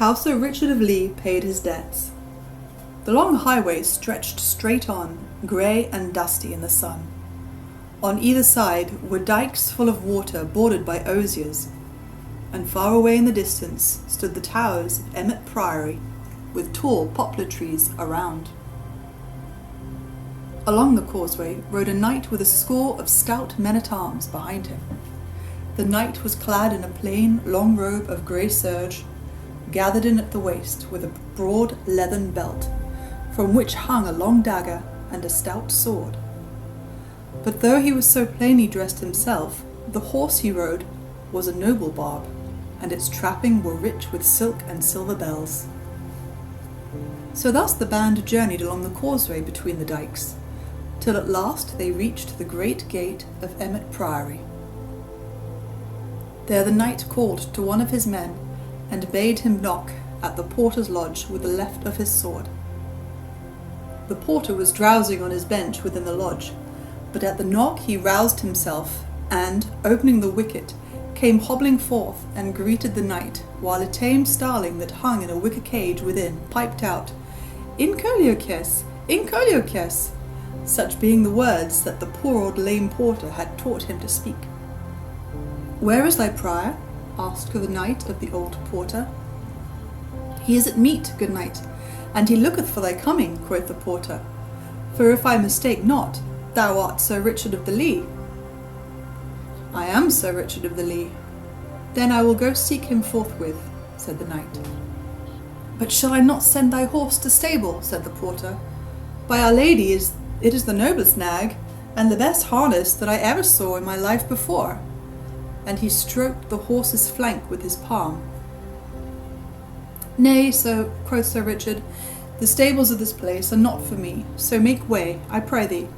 How Sir Richard of Lee paid his debts. The long highway stretched straight on, grey and dusty in the sun. On either side were dykes full of water bordered by osiers, and far away in the distance stood the towers of Emmet Priory, with tall poplar trees around. Along the causeway rode a knight with a score of stout men-at-arms behind him. The knight was clad in a plain, long robe of grey serge, gathered in at the waist with a broad leathern belt, from which hung a long dagger and a stout sword. But though he was so plainly dressed himself, the horse he rode was a noble barb, and its trapping were rich with silk and silver bells. So thus the band journeyed along the causeway between the dykes, till at last they reached the great gate of Emmet Priory. There the knight called to one of his men, and bade him knock at the porter's lodge with the left of his sword. The porter was drowsing on his bench within the lodge, but at the knock he roused himself, and, opening the wicket, came hobbling forth and greeted the knight, while a tame starling that hung in a wicker cage within piped out, "In colioces! In colioces!" such being the words that the poor old lame porter had taught him to speak. "Where is thy prior?" asked the knight of the old porter. "He is at meat, good knight, and he looketh for thy coming," quoth the porter. "For if I mistake not, thou art Sir Richard of the Lee." "I am Sir Richard of the Lee." "Then I will go seek him forthwith," said the knight. "But shall I not send thy horse to stable?" said the porter. "By Our Lady, it is the noblest nag, and the best harness that I ever saw in my life before." And he stroked the horse's flank with his palm. "Nay, sir," quoth Sir Richard, "the stables of this place are not for me, so make way, I pray thee."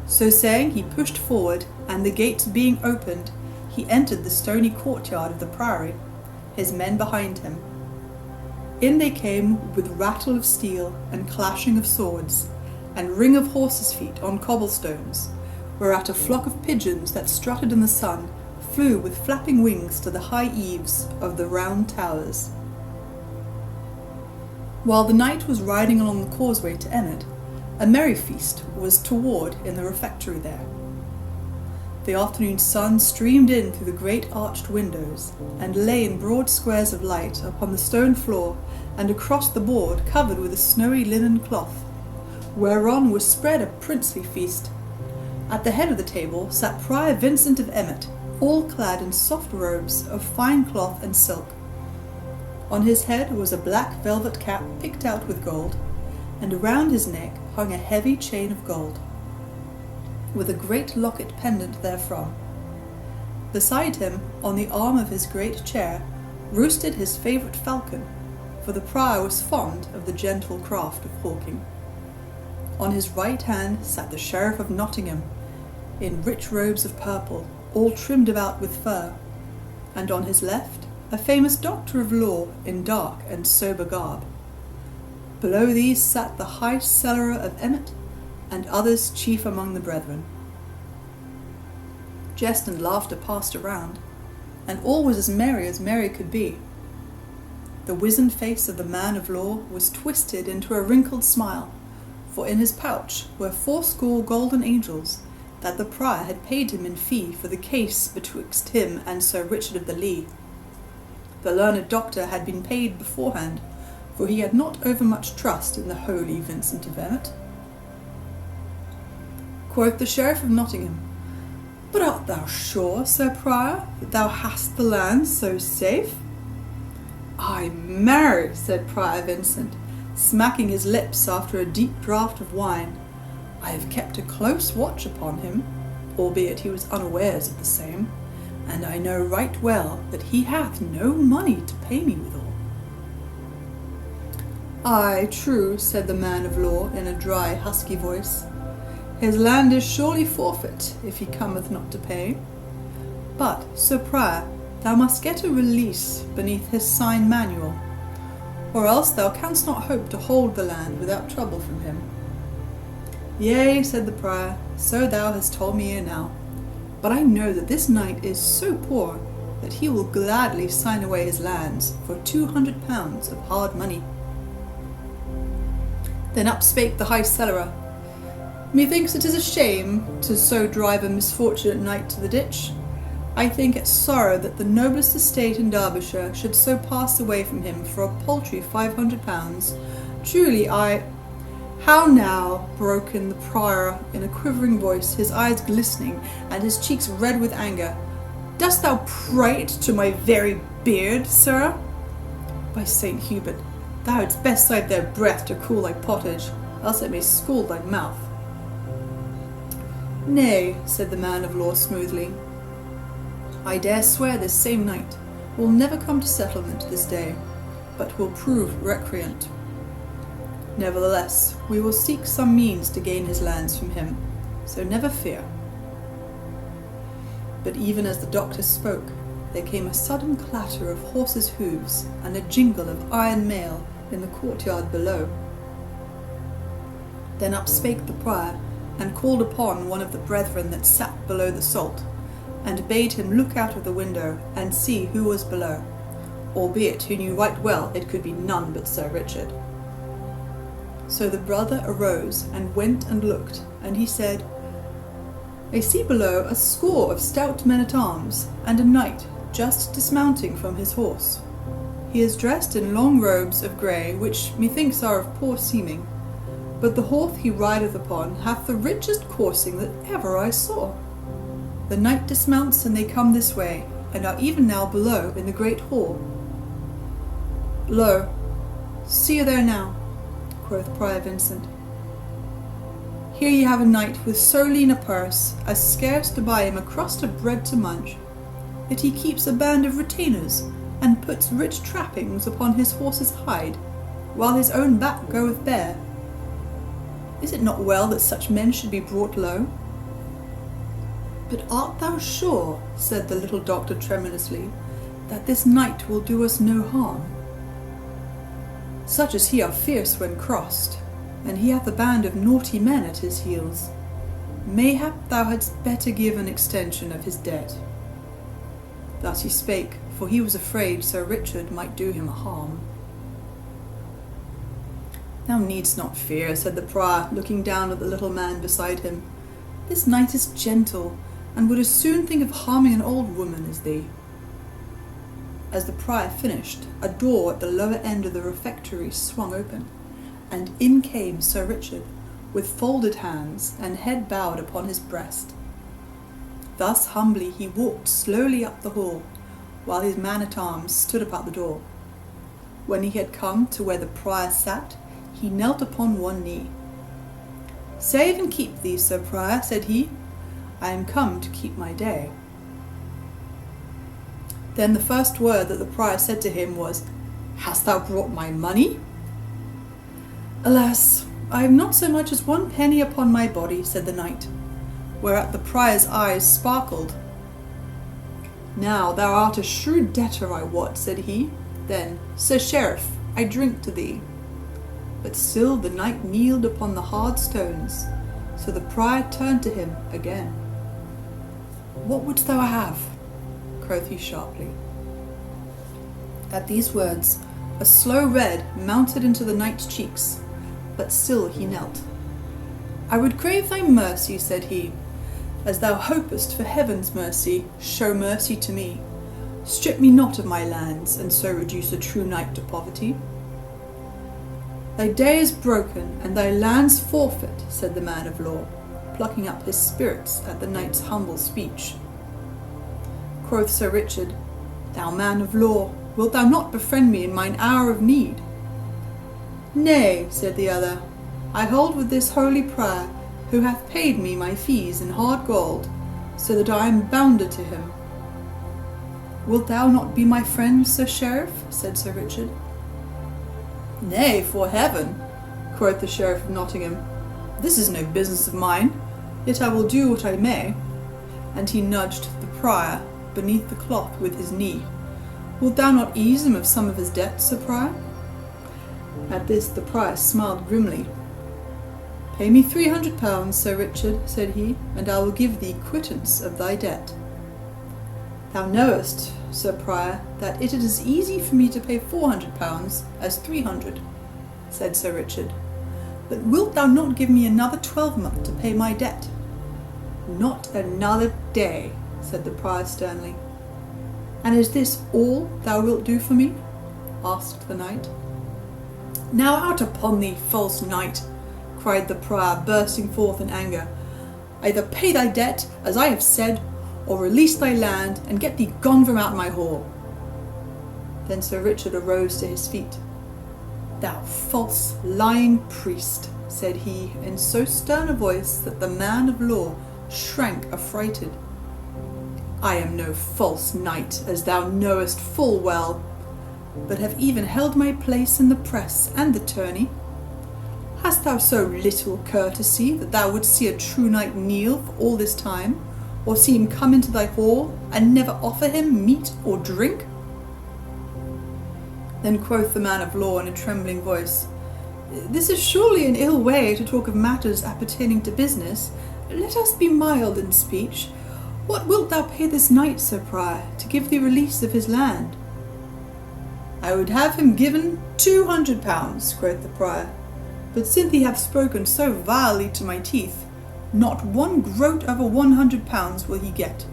So saying, he pushed forward, and the gates being opened, he entered the stony courtyard of the priory, his men behind him. In they came with rattle of steel and clashing of swords, and ring of horses' feet on cobblestones, whereat a flock of pigeons that strutted in the sun flew with flapping wings to the high eaves of the round towers. While the knight was riding along the causeway to Emmet, a merry feast was toward in the refectory there. The afternoon sun streamed in through the great arched windows, and lay in broad squares of light upon the stone floor and across the board covered with a snowy linen cloth, whereon was spread a princely feast. At the head of the table sat Prior Vincent of Emmet, all clad in soft robes of fine cloth and silk. On his head was a black velvet cap picked out with gold, and around his neck hung a heavy chain of gold, with a great locket pendant therefrom. Beside him, on the arm of his great chair, roosted his favourite falcon, for the prior was fond of the gentle craft of hawking. On his right hand sat the Sheriff of Nottingham, in rich robes of purple, all trimmed about with fur, and on his left a famous doctor of law in dark and sober garb. Below these sat the high cellarer of Emmet, and others chief among the brethren. Jest and laughter passed around, and all was as merry could be. The wizened face of the man of law was twisted into a wrinkled smile, for in his pouch were 80 golden angels, that the prior had paid him in fee for the case betwixt him and Sir Richard of the Lee. The learned doctor had been paid beforehand, for he had not overmuch trust in the holy Vincent of Emmet. Quoth the Sheriff of Nottingham, "But art thou sure, Sir Prior, that thou hast the land so safe?" "Ay, marry," said Prior Vincent, smacking his lips after a deep draught of wine, "I have kept a close watch upon him, albeit he was unawares of the same, and I know right well that he hath no money to pay me withal." "Ay, true," said the man of law in a dry, husky voice. "His land is surely forfeit, if he cometh not to pay. But, Sir Prior, thou must get a release beneath his sign manual, or else thou canst not hope to hold the land without trouble from him." "Yea," said the prior, "so thou hast told me ere now, but I know that this knight is so poor that he will gladly sign away his lands for 200 pounds of hard money. Then up spake the high cellarer, Methinks it is a shame to so drive a misfortunate knight to the ditch. I think it sorrow that the noblest estate in Derbyshire should so pass away from him for a paltry £500. Truly How now, broke in the prior in a quivering voice, his eyes glistening and his cheeks red with anger. Dost thou prate to my very beard, sir? By St. Hubert, thou hadst best save thy breath to cool thy pottage, else it may scald thy mouth. Nay, said the man of law smoothly, I dare swear this same knight will never come to settlement this day, but will prove recreant. Nevertheless, we will seek some means to gain his lands from him, so never fear. But even as the doctor spoke, there came a sudden clatter of horses' hoofs and a jingle of iron mail in the courtyard below. Then up spake the prior, and called upon one of the brethren that sat below the salt, and bade him look out of the window and see who was below, albeit he knew right well it could be none but Sir Richard. So the brother arose and went and looked, and he said, I see below a score of stout men-at-arms, and a knight just dismounting from his horse. He is dressed in long robes of grey, which methinks are of poor seeming, but the horse he rideth upon hath the richest coursing that ever I saw. The knight dismounts, and they come this way, and are even now below in the great hall. Lo, see you there now, quoth Prior Vincent. Here ye have a knight with so lean a purse as scarce to buy him a crust of bread to munch, that he keeps a band of retainers, and puts rich trappings upon his horse's hide, while his own back goeth bare. Is it not well that such men should be brought low? But art thou sure, said the little doctor tremulously, that this knight will do us no harm? Such as he are fierce when crossed, and he hath a band of naughty men at his heels. Mayhap thou hadst better give an extension of his debt. Thus he spake, for he was afraid Sir Richard might do him a harm. Thou needst not fear, said the prior, looking down at the little man beside him. This knight is gentle, and would as soon think of harming an old woman as thee. As the prior finished, a door at the lower end of the refectory swung open, and in came Sir Richard, with folded hands and head bowed upon his breast. Thus humbly he walked slowly up the hall, while his man-at-arms stood about the door. When he had come to where the prior sat, he knelt upon one knee. Save and keep thee, Sir Prior, said he. I am come to keep my day. Then the first word that the prior said to him was, Hast thou brought my money? Alas, I have not so much as one penny upon my body, said the knight, whereat the prior's eyes sparkled. Now thou art a shrewd debtor, I wot, said he. Then, Sir Sheriff, I drink to thee. But still the knight kneeled upon the hard stones, so the prior turned to him again. What wouldst thou have? Quoth he sharply. At these words, a slow red mounted into the knight's cheeks, but still he knelt. I would crave thy mercy, said he. As thou hopest for heaven's mercy, show mercy to me. Strip me not of my lands, and so reduce a true knight to poverty. Thy day is broken, and thy lands forfeit, said the man of law, plucking up his spirits at the knight's humble speech. Quoth Sir Richard, Thou man of law, wilt thou not befriend me in mine hour of need? Nay, said the other, I hold with this holy prior, who hath paid me my fees in hard gold, so that I am bounden to him. Wilt thou not be my friend, Sir Sheriff? Said Sir Richard. Nay, for heaven, quoth the Sheriff of Nottingham, this is no business of mine, yet I will do what I may. And he nudged the prior beneath the cloth with his knee. Wilt thou not ease him of some of his debt, Sir Prior? At this the prior smiled grimly. Pay me £300, Sir Richard, said he, and I will give thee quittance of thy debt. Thou knowest, Sir Prior, that it is as easy for me to pay £400 as 300, said Sir Richard. But wilt thou not give me another 12-month to pay my debt? Not another day, said the prior sternly. And is this all thou wilt do for me? Asked the knight. Now out upon thee, false knight, cried the prior, bursting forth in anger. Either pay thy debt, as I have said, or release thy land, and get thee gone from out my hall. Then Sir Richard arose to his feet. Thou false, lying priest, said he, in so stern a voice that the man of law shrank affrighted. I am no false knight, as thou knowest full well, but have even held my place in the press and the tourney. Hast thou so little courtesy that thou wouldst see a true knight kneel for all this time, or see him come into thy hall, and never offer him meat or drink? Then quoth the man of law in a trembling voice, This is surely an ill way to talk of matters appertaining to business. Let us be mild in speech. What wilt thou pay this knight, Sir Prior, to give thee release of his land? I would have him given £200, quoth the prior, but since he hath spoken so vilely to my teeth, not one groat over £100 will he get.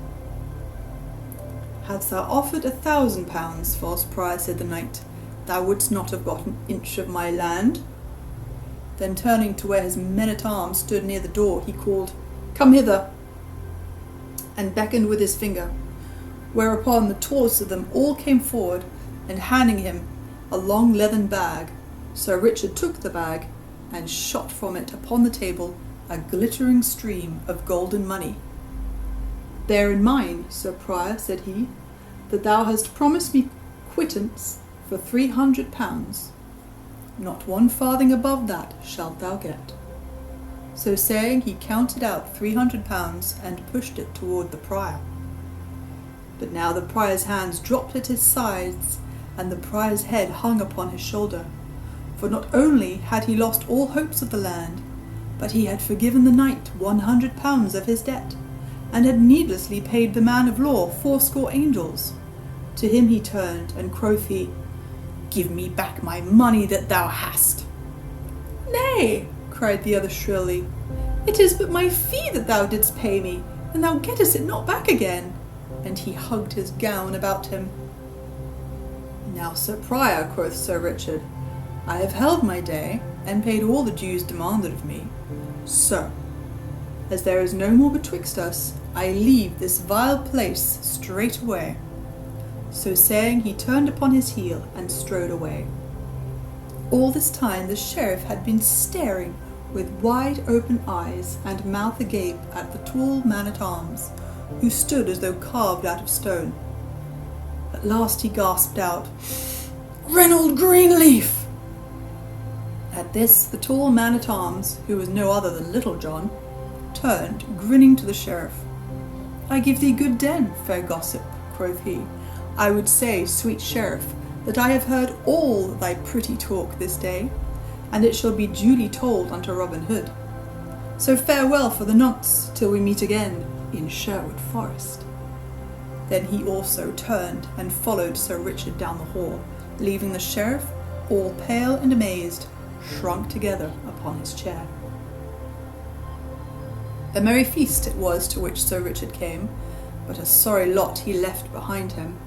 Hadst thou offered £1,000, false prior, said the knight, thou wouldst not have got an inch of my land. Then turning to where his men-at-arms stood near the door, he called, Come hither, and beckoned with his finger, whereupon the tallest of them all came forward, and handing him a long leathern bag, Sir Richard took the bag, and shot from it upon the table a glittering stream of golden money. Bear in mind, Sir Prior, said he, that thou hast promised me quittance for £300. Not one farthing above that shalt thou get. So saying, he counted out £300 and pushed it toward the prior. But now the prior's hands dropped at his sides, and the prior's head hung upon his shoulder. For not only had he lost all hopes of the land, but he had forgiven the knight £100 of his debt, and had needlessly paid the man of law 80 angels. To him he turned, and quoth he, Give me back my money that thou hast. Nay, cried the other shrilly, it is but my fee that thou didst pay me, and thou gettest it not back again. And he hugged his gown about him. Now, Sir Prior, quoth Sir Richard, I have held my day, and paid all the dues demanded of me. So, as there is no more betwixt us, I leave this vile place straightway. So saying, he turned upon his heel and strode away. All this time the sheriff had been staring with wide open eyes and mouth agape at the tall man-at-arms, who stood as though carved out of stone. At last he gasped out, Reynold Greenleaf! At this the tall man-at-arms, who was no other than Little John, turned, grinning, to the sheriff. I give thee good den, fair gossip, quoth he. I would say, sweet sheriff, that I have heard all thy pretty talk this day, and it shall be duly told unto Robin Hood. So farewell for the nonce, till we meet again in Sherwood Forest. Then he also turned and followed Sir Richard down the hall, leaving the sheriff, all pale and amazed, shrunk together upon his chair. A merry feast it was to which Sir Richard came, but a sorry lot he left behind him,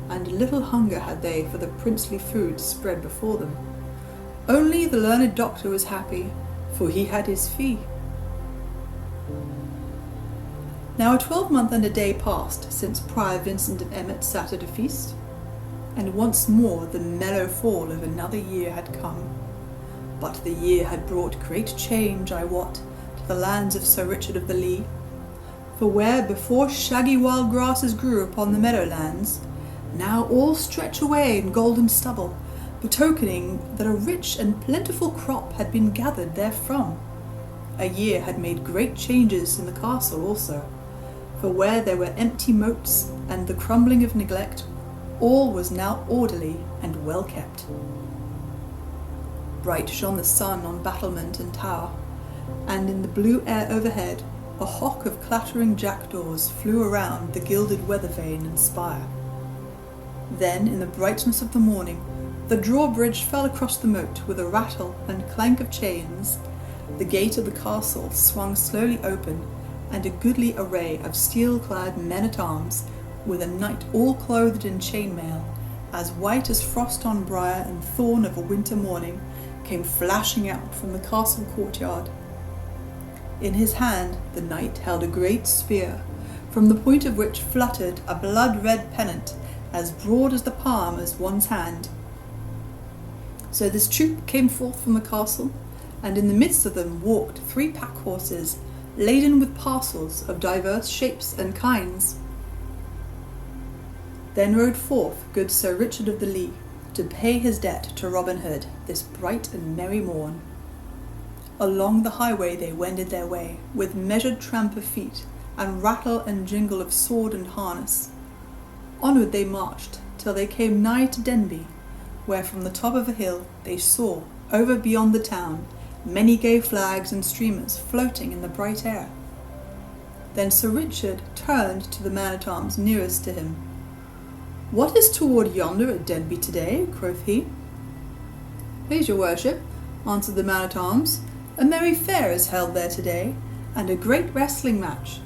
and little hunger had they for the princely food spread before them. Only the learned doctor was happy, for he had his fee. Now a 12-month and a day passed since Prior Vincent of Emmet sat at a feast, and once more the mellow fall of another year had come. But the year had brought great change, I wot, to the lands of Sir Richard of the Lea. For where before shaggy wild grasses grew upon the meadowlands, now all stretch away in golden stubble, betokening that a rich and plentiful crop had been gathered therefrom. A year had made great changes in the castle also, for where there were empty moats and the crumbling of neglect, all was now orderly and well kept. Bright shone the sun on battlement and tower, and in the blue air overhead a hawk of clattering jackdaws flew around the gilded weather vane and spire. Then, in the brightness of the morning, the drawbridge fell across the moat with a rattle and clank of chains. The gate of the castle swung slowly open, and a goodly array of steel-clad men-at-arms, with a knight all clothed in chainmail, as white as frost on briar and thorn of a winter morning, came flashing out from the castle courtyard. In his hand the knight held a great spear, from the point of which fluttered a blood-red pennant as broad as the palm of one's hand. So this troop came forth from the castle, and in the midst of them walked 3 pack horses, laden with parcels of diverse shapes and kinds. Then rode forth good Sir Richard of the Lea to pay his debt to Robin Hood this bright and merry morn. Along the highway they wended their way, with measured tramp of feet, and rattle and jingle of sword and harness. Onward they marched, till they came nigh to Denby, where from the top of a hill they saw, over beyond the town, many gay flags and streamers floating in the bright air. Then Sir Richard turned to the man-at-arms nearest to him. "What is toward yonder at Denby today?" quoth he. "Please your worship," answered the man-at-arms, "a merry fair is held there today, and a great wrestling match,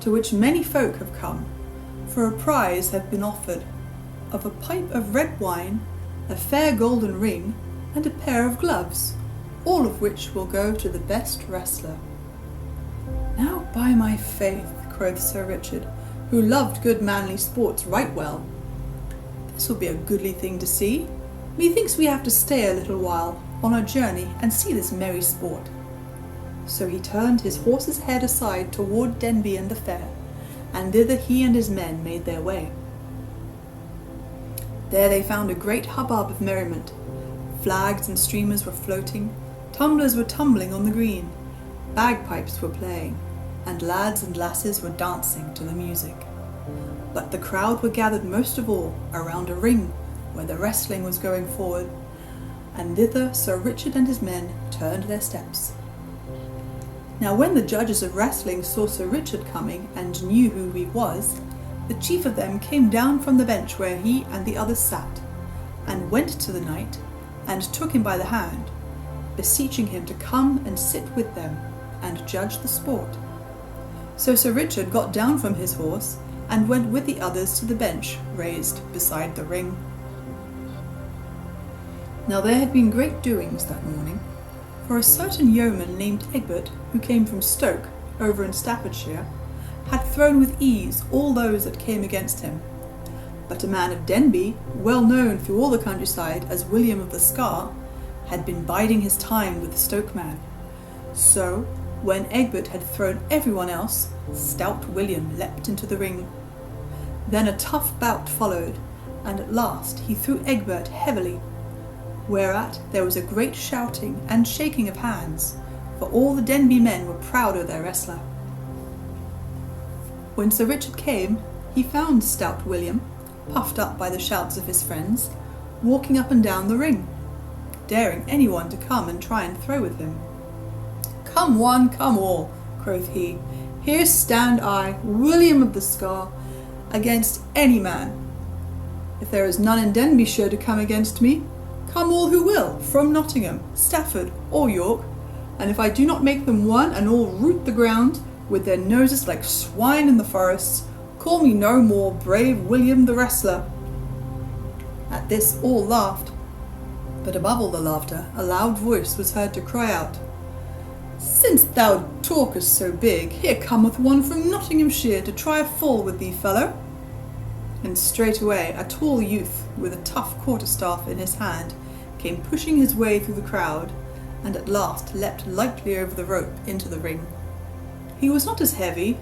to which many folk have come, for a prize have been offered, of a pipe of red wine, a fair golden ring, and a pair of gloves, all of which will go to the best wrestler." "Now by my faith," quoth Sir Richard, who loved good manly sports right well, "this will be a goodly thing to see. Methinks we have to stay a little while on our journey and see this merry sport." So he turned his horse's head aside toward Denby and the fair, and thither he and his men made their way. There they found a great hubbub of merriment. Flags and streamers were floating, tumblers were tumbling on the green, bagpipes were playing, and lads and lasses were dancing to the music. But the crowd were gathered most of all around a ring where the wrestling was going forward, and thither Sir Richard and his men turned their steps. Now when the judges of wrestling saw Sir Richard coming and knew who he was, the chief of them came down from the bench where he and the others sat, and went to the knight and took him by the hand, beseeching him to come and sit with them and judge the sport. So Sir Richard got down from his horse and went with the others to the bench raised beside the ring. Now there had been great doings that morning, for a certain yeoman named Egbert, who came from Stoke, over in Staffordshire, had thrown with ease all those that came against him. But a man of Denby, well known through all the countryside as William of the Scar, had been biding his time with the Stoke man. So, when Egbert had thrown everyone else, stout William leapt into the ring. Then a tough bout followed, and at last he threw Egbert heavily, whereat there was a great shouting and shaking of hands, for all the Denby men were proud of their wrestler. When Sir Richard came, he found stout William, puffed up by the shouts of his friends, walking up and down the ring, daring anyone to come and try and throw with him. "Come one, come all," quoth he, "here stand I, William of the Scar, against any man. If there is none in Denbyshire to come against me, come all who will, from Nottingham, Stafford, or York, and if I do not make them one and all root the ground, with their noses like swine in the forests, call me no more brave William the wrestler." At this all laughed, but above all the laughter a loud voice was heard to cry out, "Since thou talkest so big, here cometh one from Nottinghamshire to try a fall with thee, fellow." And straightway a tall youth with a tough quarterstaff in his hand came pushing his way through the crowd, and at last leapt lightly over the rope into the ring. He was not as heavy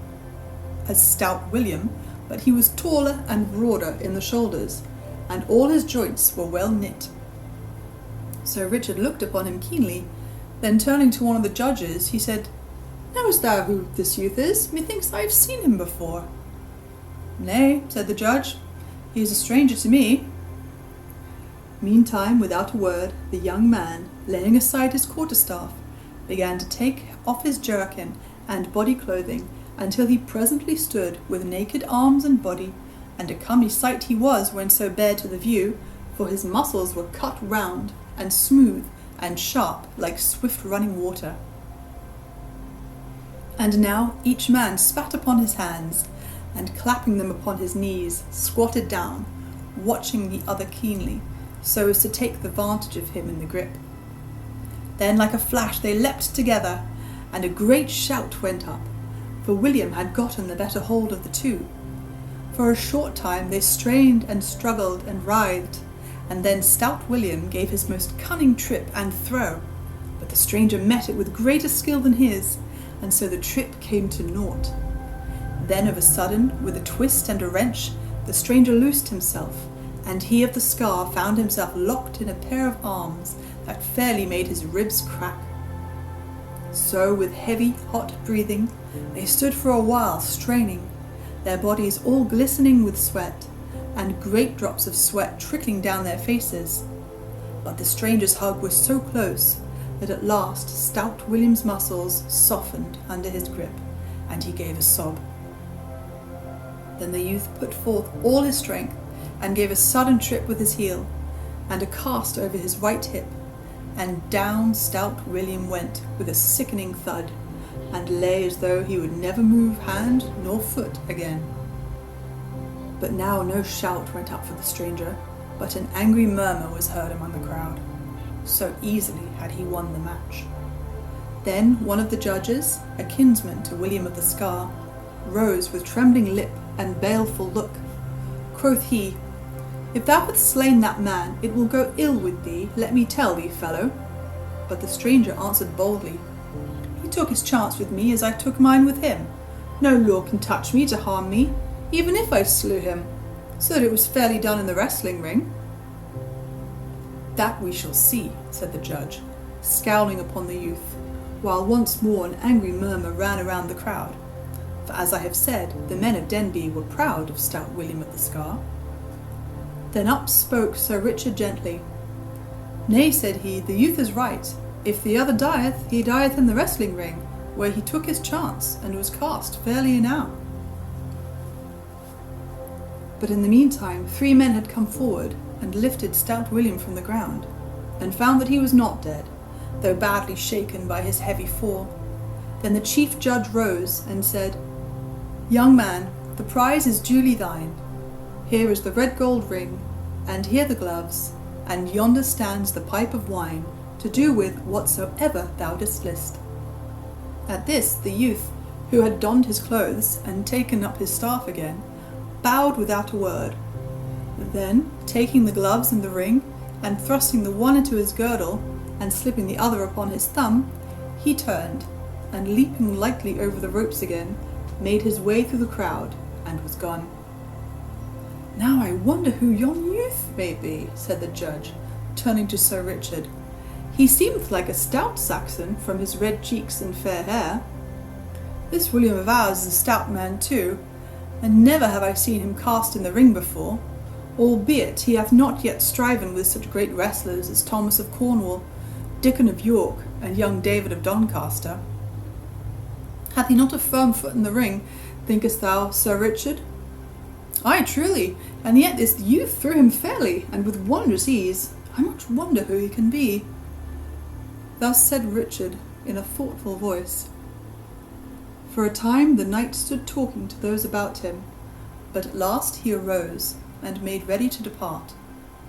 as stout William, but he was taller and broader in the shoulders, and all his joints were well knit. Sir Richard looked upon him keenly, then turning to one of the judges, he said, "Knowest thou who this youth is? Methinks I have seen him before." "Nay," said the judge, "he is a stranger to me." Meantime, without a word, the young man, laying aside his quarterstaff, began to take off his jerkin and body clothing, until he presently stood with naked arms and body, and a comely sight he was when so bare to the view, for his muscles were cut round, and smooth, and sharp, like swift running water. And now each man spat upon his hands, and clapping them upon his knees, squatted down, watching the other keenly, so as to take the vantage of him in the grip. Then like a flash they leapt together, and a great shout went up, for William had gotten the better hold of the two. For a short time they strained and struggled and writhed, and then stout William gave his most cunning trip and throw, but the stranger met it with greater skill than his, and so the trip came to naught. Then of a sudden, with a twist and a wrench, the stranger loosed himself, and he of the scar found himself locked in a pair of arms that fairly made his ribs crack. So with heavy, hot breathing, they stood for a while straining, their bodies all glistening with sweat, and great drops of sweat trickling down their faces. But the stranger's hug was so close that at last stout William's muscles softened under his grip, and he gave a sob. Then the youth put forth all his strength, and gave a sudden trip with his heel, and a cast over his right hip, and down stout William went with a sickening thud, and lay as though he would never move hand nor foot again. But now no shout went up for the stranger, but an angry murmur was heard among the crowd. So easily had he won the match. Then one of the judges, a kinsman to William of the Scar, rose with trembling lip and baleful look. Quoth he, "If thou hast slain that man, it will go ill with thee, let me tell thee, fellow." But the stranger answered boldly, "He took his chance with me as I took mine with him. No law can touch me to harm me, even if I slew him, so that it was fairly done in the wrestling ring." "That we shall see," said the judge, scowling upon the youth, while once more an angry murmur ran around the crowd. For as I have said, the men of Denby were proud of stout William of the Scar. Then up spoke Sir Richard gently. "Nay," said he, "the youth is right. If the other dieth, he dieth in the wrestling ring, where he took his chance, and was cast fairly enow." But in the meantime 3 men had come forward, and lifted stout William from the ground, and found that he was not dead, though badly shaken by his heavy fall. Then the chief judge rose, and said, "Young man, the prize is duly thine. Here is the red gold ring, and here the gloves, and yonder stands the pipe of wine, to do with whatsoever thou dost list." At this the youth, who had donned his clothes, and taken up his staff again, bowed without a word. Then, taking the gloves and the ring, and thrusting the one into his girdle, and slipping the other upon his thumb, he turned, and leaping lightly over the ropes again, made his way through the crowd, and was gone. "Now I wonder who yon youth may be," said the judge, turning to Sir Richard. "He seemeth like a stout Saxon, from his red cheeks and fair hair. This William of ours is a stout man too, and never have I seen him cast in the ring before, albeit he hath not yet striven with such great wrestlers as Thomas of Cornwall, Dickon of York, and young David of Doncaster. Hath he not a firm foot in the ring, thinkest thou, Sir Richard?" "Ay, truly, and yet this youth threw him fairly, and with wondrous ease. I much wonder who he can be." Thus said Richard in a thoughtful voice. For a time the knight stood talking to those about him, but at last he arose, and made ready to depart.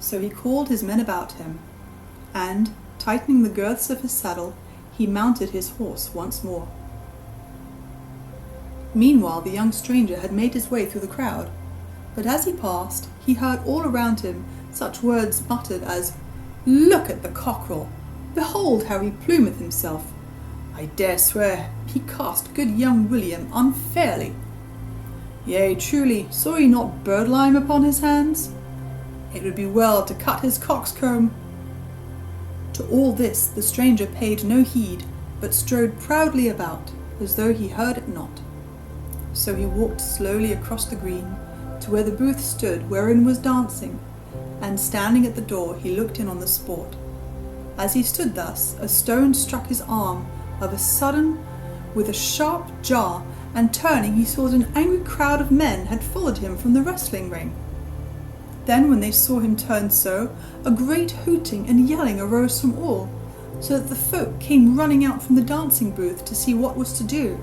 So he called his men about him, and, tightening the girths of his saddle, he mounted his horse once more. Meanwhile the young stranger had made his way through the crowd, but as he passed, he heard all around him such words muttered as, "Look at the cockerel! Behold how he plumeth himself! I dare swear he cast good young William unfairly. Yea, truly, saw he not birdlime upon his hands? It would be well to cut his coxcomb." To all this the stranger paid no heed, but strode proudly about, as though he heard it not. So he walked slowly across the green, to where the booth stood wherein was dancing, and standing at the door he looked in on the sport. As he stood thus, a stone struck his arm of a sudden with a sharp jar, and turning he saw that an angry crowd of men had followed him from the wrestling ring. Then when they saw him turn so, a great hooting and yelling arose from all, so that the folk came running out from the dancing booth to see what was to do.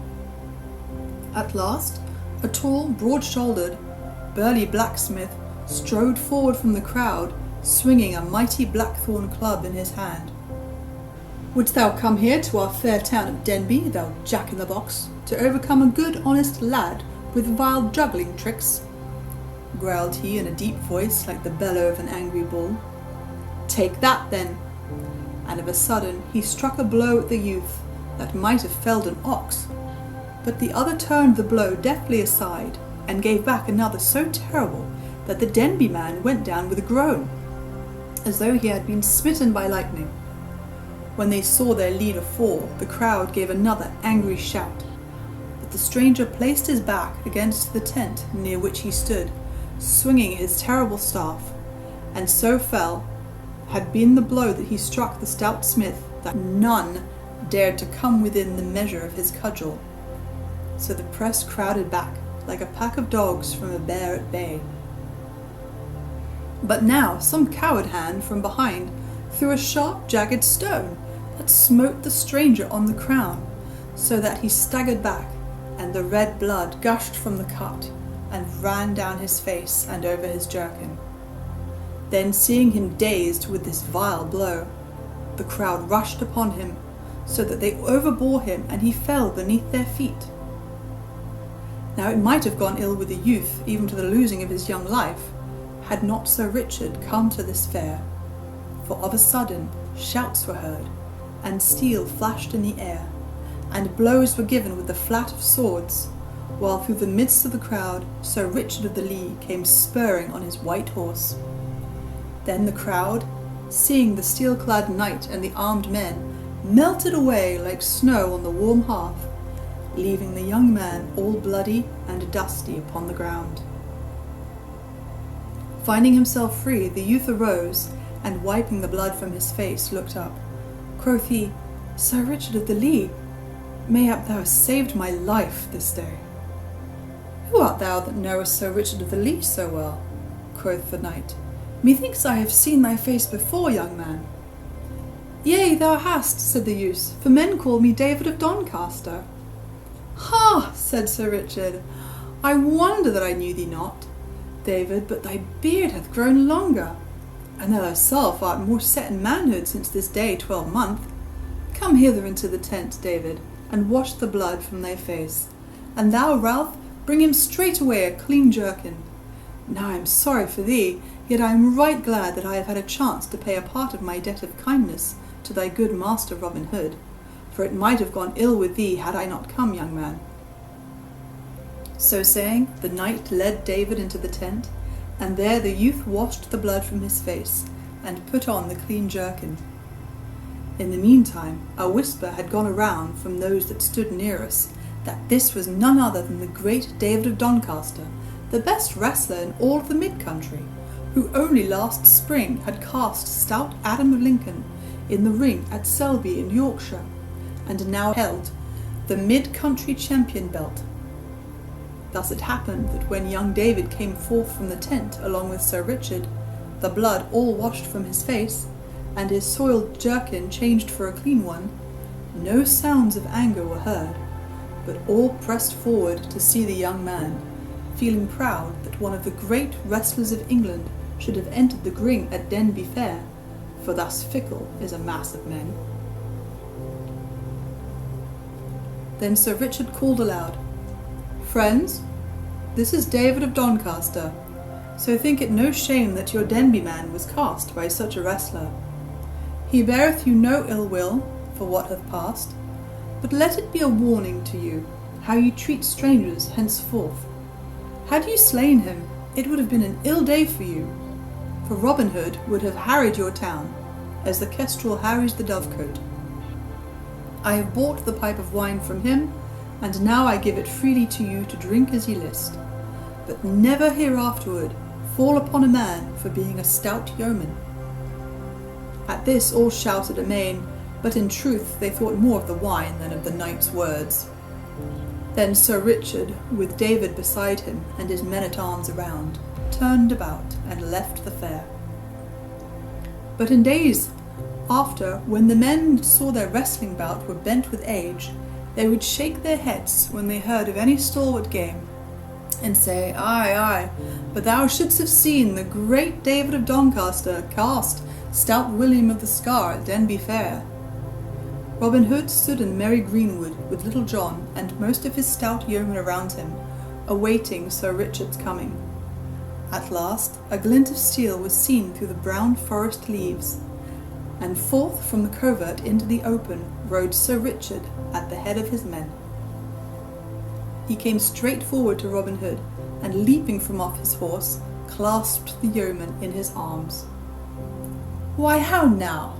At last, a tall, broad-shouldered, burly blacksmith strode forward from the crowd, swinging a mighty blackthorn club in his hand. "Wouldst thou come here to our fair town of Denby, thou jack-in-the-box, to overcome a good honest lad with vile juggling tricks?" growled he in a deep voice like the bellow of an angry bull. "Take that, then!" And of a sudden he struck a blow at the youth that might have felled an ox, but the other turned the blow deftly aside and gave back another so terrible that the Denby man went down with a groan, as though he had been smitten by lightning. When they saw their leader fall, the crowd gave another angry shout, but the stranger placed his back against the tent near which he stood, swinging his terrible staff, and so fell had been the blow that he struck the stout smith that none dared to come within the measure of his cudgel. So the press crowded back like a pack of dogs from a bear at bay. But now some coward hand from behind threw a sharp jagged stone that smote the stranger on the crown, so that he staggered back, and the red blood gushed from the cut and ran down his face and over his jerkin. Then, seeing him dazed with this vile blow, the crowd rushed upon him, so that they overbore him, and he fell beneath their feet. Now it might have gone ill with the youth, even to the losing of his young life, had not Sir Richard come to this fair. For of a sudden shouts were heard, and steel flashed in the air, and blows were given with the flat of swords, while through the midst of the crowd Sir Richard of the Lee came spurring on his white horse. Then the crowd, seeing the steel-clad knight and the armed men, melted away like snow on the warm hearth, leaving the young man all bloody and dusty upon the ground. Finding himself free, the youth arose, and wiping the blood from his face, looked up. Quoth he, "Sir Richard of the Lee, mayhap thou hast saved my life this day." "Who art thou that knowest Sir Richard of the Lee so well?" quoth the knight. "Methinks I have seen thy face before, young man." "Yea, thou hast," said the youth, "for men call me David of Doncaster." "Ha!" said Sir Richard, "I wonder that I knew thee not, David, but thy beard hath grown longer, and thou thyself art more set in manhood since this day 12 month. Come hither into the tent, David, and wash the blood from thy face, and thou, Ralph, bring him straightway a clean jerkin. Now I am sorry for thee, yet I am right glad that I have had a chance to pay a part of my debt of kindness to thy good master Robin Hood, for it might have gone ill with thee had I not come, young man." So saying, the knight led David into the tent, and there the youth washed the blood from his face, and put on the clean jerkin. In the meantime, a whisper had gone around from those that stood near us, that this was none other than the great David of Doncaster, the best wrestler in all of the mid-country, who only last spring had cast stout Adam of Lincoln in the ring at Selby in Yorkshire, and now held the mid-country champion belt. Thus it happened that when young David came forth from the tent along with Sir Richard, the blood all washed from his face, and his soiled jerkin changed for a clean one, no sounds of anger were heard, but all pressed forward to see the young man, feeling proud that one of the great wrestlers of England should have entered the ring at Denby Fair, for thus fickle is a mass of men. Then Sir Richard called aloud, "Friends, this is David of Doncaster, so think it no shame that your Denby man was cast by such a wrestler. He beareth you no ill will for what hath passed, but let it be a warning to you how you treat strangers henceforth. Had you slain him, it would have been an ill day for you, for Robin Hood would have harried your town, as the kestrel harries the dovecote. I have bought the pipe of wine from him, and now I give it freely to you to drink as ye list, but never hereafterward fall upon a man for being a stout yeoman." At this all shouted amain, but in truth they thought more of the wine than of the knight's words. Then Sir Richard, with David beside him and his men-at-arms around, turned about and left the fair. But in days after, when the men saw their wrestling bout were bent with age, they would shake their heads when they heard of any stalwart game, and say, "Aye, aye, but thou shouldst have seen the great David of Doncaster cast stout William of the Scar at Denby Fair." Robin Hood stood in the merry greenwood with Little John and most of his stout yeomen around him, awaiting Sir Richard's coming. At last a glint of steel was seen through the brown forest leaves, and forth from the covert into the open rode Sir Richard at the head of his men. He came straight forward to Robin Hood, and leaping from off his horse, clasped the yeoman in his arms. "Why, how now?"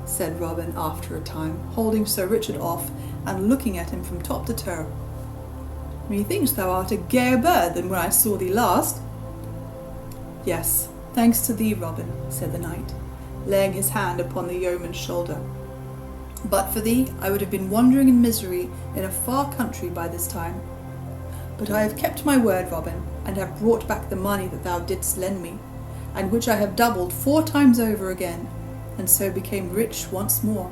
said Robin after a time, holding Sir Richard off and looking at him from top to toe. "Methinks thou art a gayer bird than when I saw thee last." "Yes, thanks to thee, Robin," said the knight, laying his hand upon the yeoman's shoulder. "But for thee, I would have been wandering in misery in a far country by this time. But I have kept my word, Robin, and have brought back the money that thou didst lend me, and which I have doubled 4 times over again, and so became rich once more.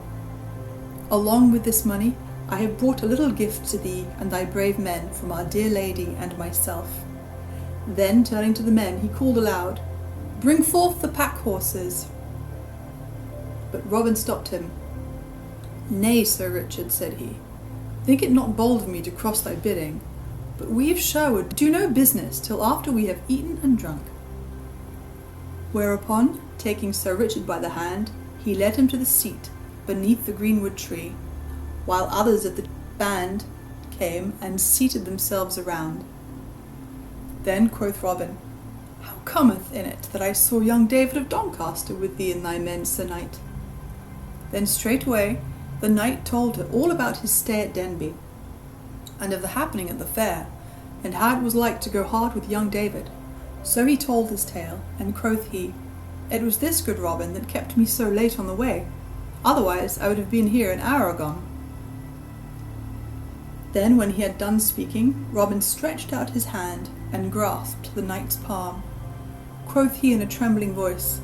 Along with this money, I have brought a little gift to thee and thy brave men from our dear lady and myself." Then, turning to the men, he called aloud, "Bring forth the pack horses." But Robin stopped him. "Nay, Sir Richard," said he, "think it not bold of me to cross thy bidding, but we of Sherwood do no business till after we have eaten and drunk." Whereupon, taking Sir Richard by the hand, he led him to the seat beneath the greenwood tree, while others of the band came and seated themselves around. Then quoth Robin, "How cometh it that I saw young David of Doncaster with thee and thy men, Sir Knight?" Then straightway the knight told her all about his stay at Denby, and of the happening at the fair, and how it was like to go hard with young David. So he told his tale, and quoth he, "It was this, good Robin, that kept me so late on the way. Otherwise I would have been here an hour agone." Then when he had done speaking, Robin stretched out his hand and grasped the knight's palm. Quoth he in a trembling voice,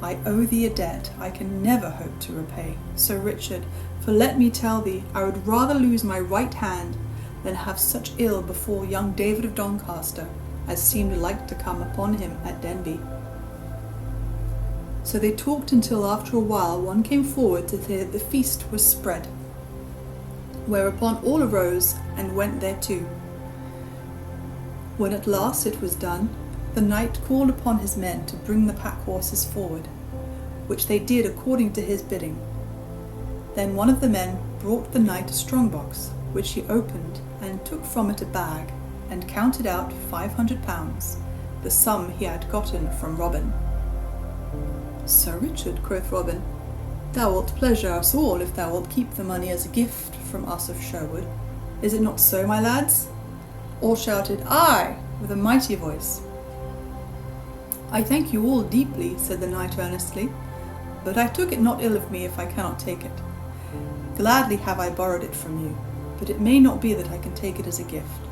"I owe thee a debt I can never hope to repay, Sir Richard, for let me tell thee, I would rather lose my right hand than have such ill befall young David of Doncaster as seemed like to come upon him at Denby." So they talked until after a while one came forward to say that the feast was spread, whereupon all arose and went thereto. When at last it was done, the knight called upon his men to bring the pack horses forward, which they did according to his bidding. Then one of the men brought the knight a strong box, which he opened and took from it a bag, and counted out 500 pounds, the sum he had gotten from Robin. "Sir Richard," quoth Robin, "thou wilt pleasure us all if thou wilt keep the money as a gift from us of Sherwood. Is it not so, my lads?" All shouted, "Aye," with a mighty voice. "I thank you all deeply," said the knight earnestly, "but I took it not ill of me if I cannot take it. Gladly have I borrowed it from you, but it may not be that I can take it as a gift."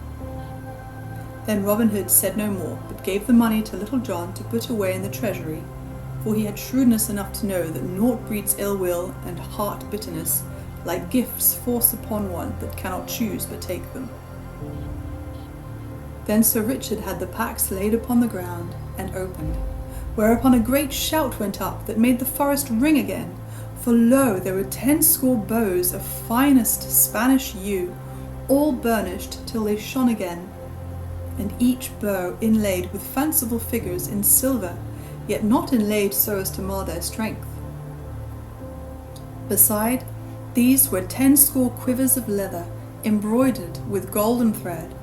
Then Robin Hood said no more, but gave the money to Little John to put away in the treasury, for he had shrewdness enough to know that naught breeds ill will and heart bitterness like gifts forced upon one that cannot choose but take them. Then Sir Richard had the packs laid upon the ground and opened, whereupon a great shout went up that made the forest ring again, for lo, there were 10 bows of finest Spanish yew, all burnished till they shone again, and each bow inlaid with fanciful figures in silver, yet not inlaid so as to mar their strength. Beside these were 10 quivers of leather, embroidered with golden thread,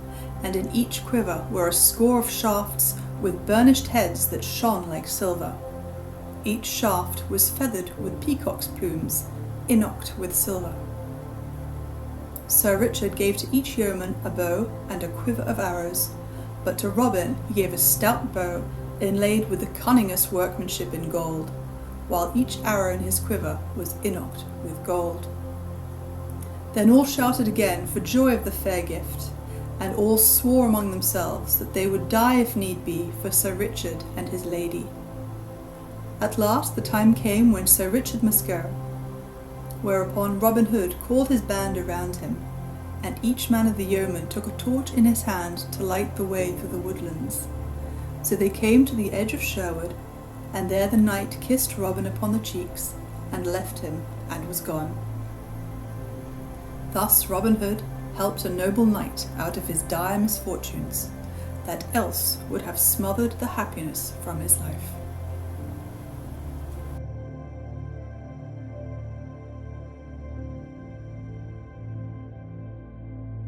and in each quiver were a score of shafts with burnished heads that shone like silver. Each shaft was feathered with peacock's plumes, inocked with silver. Sir Richard gave to each yeoman a bow and a quiver of arrows, but to Robin he gave a stout bow inlaid with the cunningest workmanship in gold, while each arrow in his quiver was inocked with gold. Then all shouted again for joy of the fair gift, and all swore among themselves that they would die if need be for Sir Richard and his lady. At last the time came when Sir Richard must go, whereupon Robin Hood called his band around him, and each man of the yeomen took a torch in his hand to light the way through the woodlands. So they came to the edge of Sherwood, and there the knight kissed Robin upon the cheeks, and left him, and was gone. Thus Robin Hood helped a noble knight out of his dire misfortunes, that else would have smothered the happiness from his life.